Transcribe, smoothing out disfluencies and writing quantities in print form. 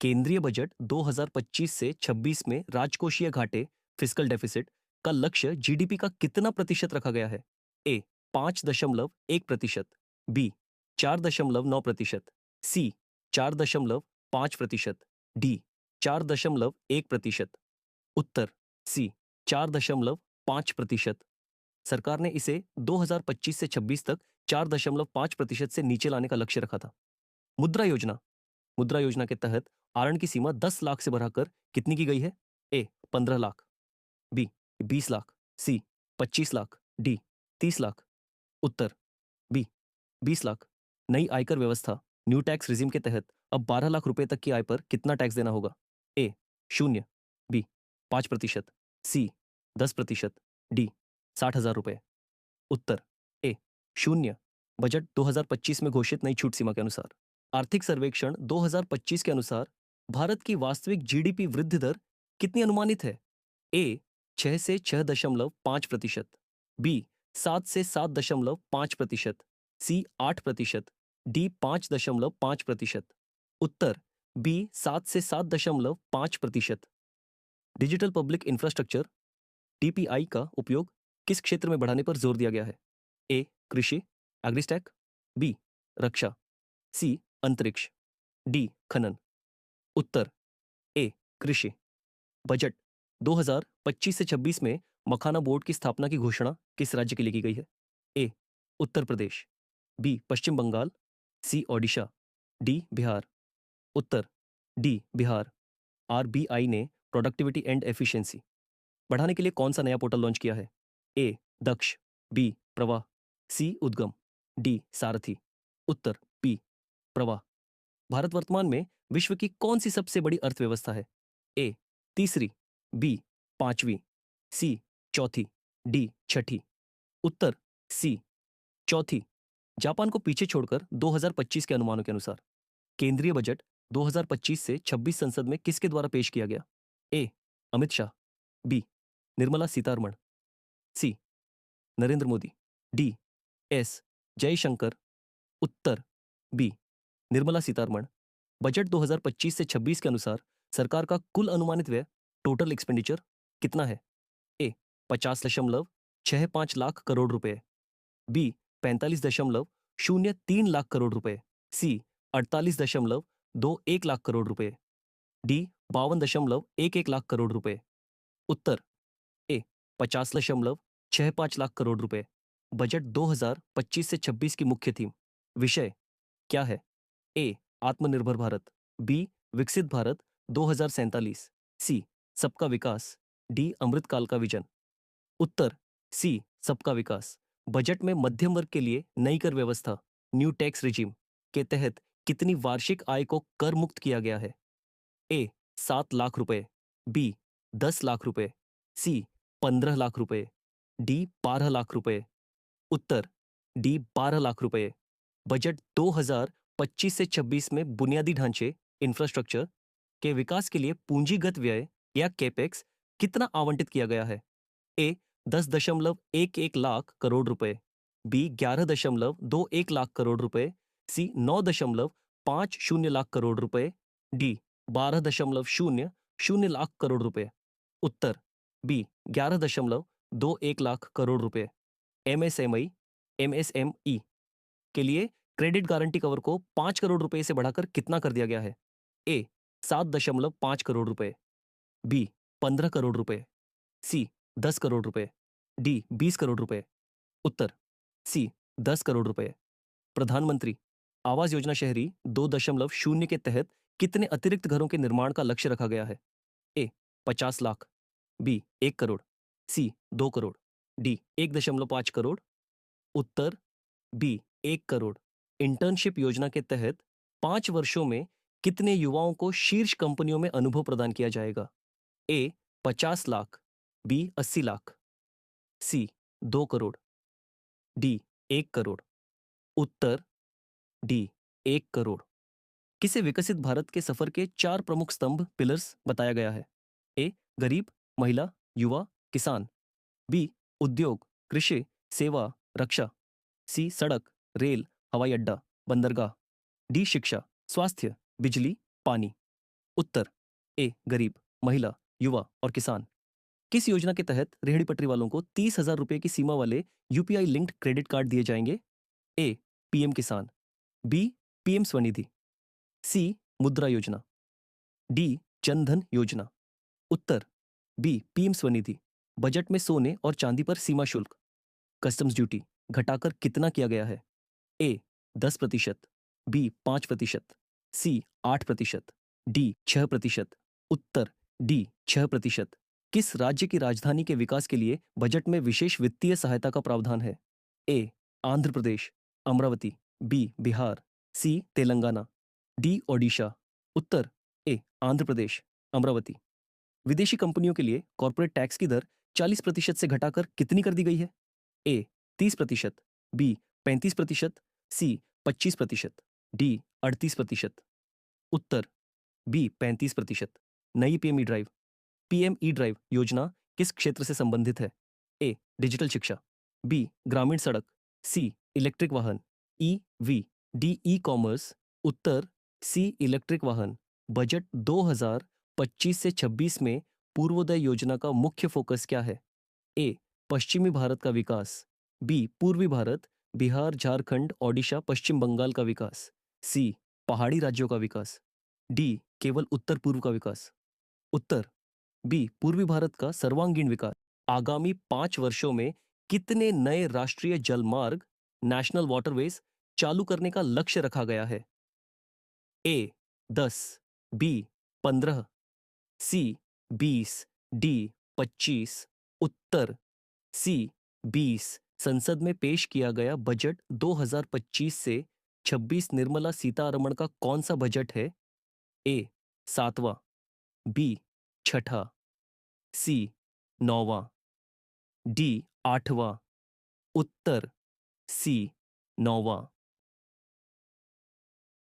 केंद्रीय बजट 2025 से 26 में राजकोषीय घाटे फिस्कल डेफिसिट का लक्ष्य जीडीपी का कितना प्रतिशत रखा गया है? ए 5.1%, बी 4.9%, सी 4.5%, डी 4.1%। उत्तर सी 4.5%। सरकार ने इसे 2025 से 26 तक 4.5% से नीचे लाने का लक्ष्य रखा था। मुद्रा योजना के तहत आरण की सीमा 10 लाख से बढ़ाकर कितनी की गई है? ए 15 लाख, बी 20 लाख, सी 25 लाख, डी 30 लाख। उत्तर बी 20 लाख। नई आयकर व्यवस्था न्यू टैक्स रिजिम के तहत अब 12 लाख रुपए तक की आय पर कितना टैक्स देना होगा? ए 0, बी 5%, सी 10%, डी 60,000 रुपए। उत्तर ए 0। बजट 2025 में घोषित नई छूट सीमा के अनुसार आर्थिक सर्वेक्षण 2025 के अनुसार भारत की वास्तविक जीडीपी वृद्धि दर कितनी अनुमानित है? ए 6 से 6.5%, बी 7 से 7.5%, सी 8%, डी 5.5%। उत्तर बी 7 से 7.5%। डिजिटल पब्लिक इंफ्रास्ट्रक्चर डीपीआई का उपयोग किस क्षेत्र में बढ़ाने पर जोर दिया गया है? ए कृषि एग्रीस्टैक, बी रक्षा, सी अंतरिक्ष, डी खनन। उत्तर ए कृषि। बजट 2025 से 26 में मखाना बोर्ड की स्थापना की घोषणा किस राज्य के लिए की गई है? ए उत्तर प्रदेश, बी पश्चिम बंगाल, सी ओडिशा, डी बिहार। उत्तर डी बिहार। आरबीआई ने प्रोडक्टिविटी एंड एफिशिएंसी बढ़ाने के लिए कौन सा नया पोर्टल लॉन्च किया है? ए दक्ष, बी प्रवाह, सी उद्गम, डी सारथी। उत्तर बी प्रवाह। भारत वर्तमान में विश्व की कौन सी सबसे बड़ी अर्थव्यवस्था है? ए तीसरी, बी पांचवी, सी चौथी, डी छठी। उत्तर सी चौथी। जापान को पीछे छोड़कर 2025 के अनुमानों के अनुसार केंद्रीय बजट 2025 से 26 संसद में किसके द्वारा पेश किया गया? ए अमित शाह, बी निर्मला सीतारमण, सी नरेंद्र मोदी, डी एस जयशंकर। उत्तर बी निर्मला सीतारमण। बजट 2025 से 26 के अनुसार सरकार का कुल अनुमानित व्यय टोटल एक्सपेंडिचर कितना है? ए 50.65 लाख करोड़ रुपए, बी 45.03 लाख करोड़ रुपए, सी 48.21 लाख करोड़ रुपए, डी 52.11 लाख करोड़ रुपए। उत्तर ए 50.65 लाख करोड़ रुपए। बजट 2025 से 26 की मुख्य थीम विषय क्या है? ए आत्मनिर्भर भारत, बी विकसित भारत 2047, सी सबका विकास, डी अमृतकाल का विजन। उत्तर सी सबका विकास। बजट में मध्यम वर्ग के लिए नई कर व्यवस्था न्यू टैक्स रिजिम के तहत कितनी वार्षिक आय को कर मुक्त किया गया है? ए 7 लाख रुपए, बी 10 लाख रुपए, सी 15 लाख रुपए, डी 12 लाख रुपए। उत्तर डी 12 लाख रुपए। बजट 2025 से 26 में बुनियादी ढांचे इंफ्रास्ट्रक्चर के विकास के लिए पूंजीगत व्यय या कैपेक्स कितना आवंटित किया गया है? ए 10.11 लाख करोड़ रुपए, बी 11.21 लाख करोड़ रुपए, सी 9.50 लाख करोड़ रुपए, डी 12.00 लाख करोड़ रुपए। उत्तर बी 11.21 लाख करोड़ रुपए। एमएसएमई के लिए क्रेडिट गारंटी कवर को 5 करोड़ रुपए से बढ़ाकर कितना कर दिया गया है? ए 7.5 करोड़ रुपए, बी 15 करोड़ रुपए, सी 10 करोड़ रुपए, डी 20 करोड़ रुपए। उत्तर सी 10 करोड़ रुपए। प्रधानमंत्री आवास योजना शहरी 2.0 के तहत कितने अतिरिक्त घरों के निर्माण का लक्ष्य रखा गया है? ए 50 लाख, बी 1 करोड़, सी 2 करोड़, डी 1.5 करोड़। उत्तर बी 1 करोड़। इंटर्नशिप योजना के तहत 5 वर्षों में कितने युवाओं को शीर्ष कंपनियों में अनुभव प्रदान किया जाएगा? ए 50 लाख, बी 80 लाख, सी 2 करोड़, डी 1 करोड़। उत्तर डी 1 करोड़। किसे विकसित भारत के सफर के 4 प्रमुख स्तंभ पिलर्स बताया गया है? ए गरीब, महिला, युवा, किसान, बी उद्योग, कृषि, सेवा, रक्षा, सी सड़क, रेल, हवाई अड्डा, बंदरगाह, डी शिक्षा, स्वास्थ्य, बिजली, पानी। उत्तर ए गरीब, महिला, युवा और किसान। किस योजना के तहत रेहड़ी पटरी वालों को 30,000 रुपए की सीमा वाले यूपीआई लिंक्ड क्रेडिट कार्ड दिए जाएंगे? ए पीएम किसान, बी पीएम स्वनिधि, सी मुद्रा योजना, डी जन धन योजना। उत्तर बी पीएम स्वनिधि। बजट में सोने और चांदी पर सीमा शुल्क, कस्टम्स ड्यूटी घटाकर कितना किया गया है? ए 10%, बी 5%, सी 8%, डी 6%। उत्तर डी 6%। किस राज्य की राजधानी के विकास के लिए बजट में विशेष वित्तीय सहायता का प्रावधान है? ए आंध्र प्रदेश, अमरावती, बी बिहार, सी तेलंगाना, डी ओडिशा। उत्तर ए आंध्र प्रदेश, अमरावती। विदेशी कंपनियों के लिए कॉर्पोरेट टैक्स की दर 40% से घटाकर कितनी कर दी गई है? ए 30%, बी 35%, सी 25%, डी 38%। उत्तर बी 35%। नई पीएम ई ड्राइव योजना किस क्षेत्र से संबंधित है? ए डिजिटल शिक्षा, बी ग्रामीण सड़क, सी इलेक्ट्रिक वाहन, E V, D e-commerce. उत्तर सी इलेक्ट्रिक वाहन। बजट 2025 से 26 में पूर्वोदय योजना का मुख्य फोकस क्या है? ए पश्चिमी भारत का विकास, बी पूर्वी भारत, बिहार, झारखंड, ओडिशा, पश्चिम बंगाल का विकास, सी पहाड़ी राज्यों का विकास, डी केवल उत्तर पूर्व का विकास। उत्तर बी पूर्वी भारत का सर्वांगीण विकास। आगामी 5 वर्षों में कितने नए राष्ट्रीय जलमार्ग, नेशनल वाटरवेज चालू करने का लक्ष्य रखा गया है? ए 10, बी 15, सी 20, डी 25। उत्तर सी 20। संसद में पेश किया गया बजट 2025 से 26 निर्मला सीतारमण का कौन सा बजट है? ए 7वां, बी 6ठा, सी 9वां, डी 8वां। उत्तर सी 9वां।